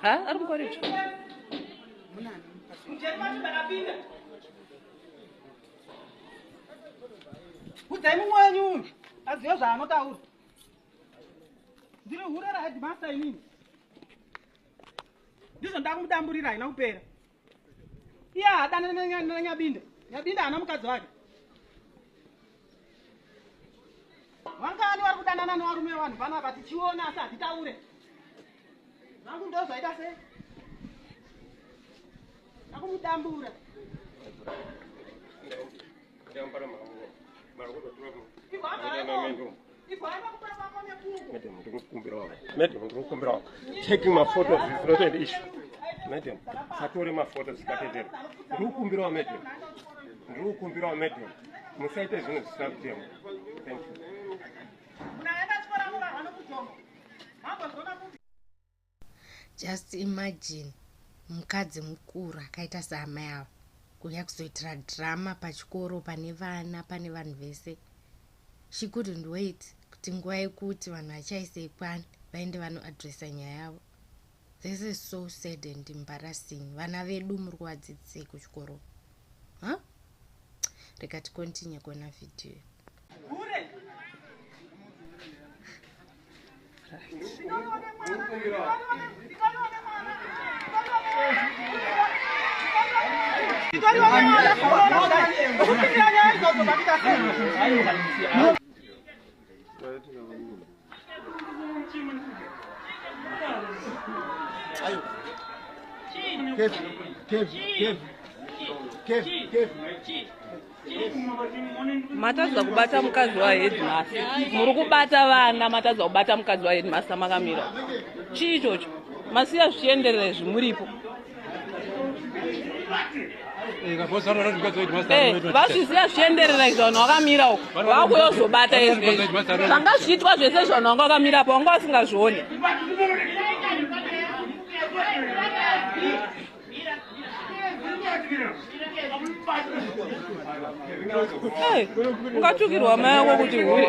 Ha, ari mukoricho. Kutai mumwenyu aziyo zvaanotaura. Ndiri hure raheadmaster inini. Ndizvo ndakumudamburira haina kupera. Iye haadana nanyabinda. Nyabinda haana mukadzi wake. Wangani vari kudanana nevarume vanhu panapa tichiona asi hatitaure. Nangu ndozvaita sei? Ndakumudambura. Madam, taking my photos is not an issue. Madam, Satori my photos got it. Rukumbiro, madam. Rukumbiro, madam. Musaita is going to stop them. Thank you. Just imagine mukadzi mukuru akaita saamai ava kuuya kuzoitira drama pachikoro pane vana pane vanhu vese. She couldn't wait kuti nguva yekuti vanhu vachaisa ikwana vaende vanoadresa nyaya yavo. This is so sad and embarrassing. Vana vedu muri kuvadzidzisei kuchikoro? Huh? Reka tikontinue kuona video. Matadza kubata mukadzi waheadmaster. Muri kubata vana matadza kubata mukadzi waheadmaster makamira. Chii ichocho? Masiya zvichienderera zvimuripo. Vazviziva zvichienderera izvo vanhu vakamira uko. Vakuyozobata izvi. Zvanga zvichiitwa zvese zvanhu vanga vakamirapo vanga vasingazvioni. Ungatukirwa mai wako kuti hure.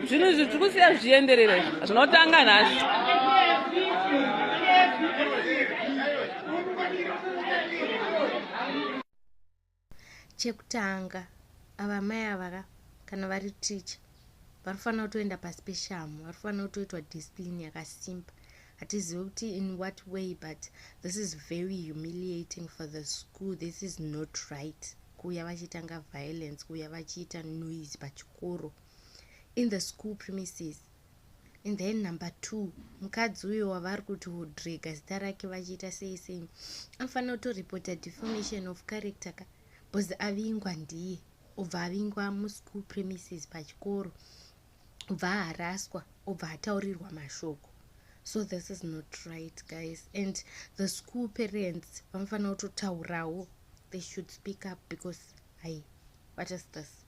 Zvinhu izvi tiri kusiya zvichienderera izvi. Zvinotanga nhasi. Chekutanga ava mai ava kana vari teacher varifana kutoenda paspeciamu, varifana kutoitwa discipline yakasimba. Hatizivi kuti in what way, but this is very humiliating for the school. This is not right. Kuya vachitanga violence, kuya vachiita noise pachikoro in the school premises. And then number 2, mukadzi uyo wavari kuti udrega zita rake vachiita sei anofana kutoripota defamation of character because avingwa ndiye, obva avingwa muschool premises pachikoro, obva aharaswa, obva ataurirwa mashoko. So this is not right, guys. And the school parents vanofana kutotaurawo. They should speak up because what is this?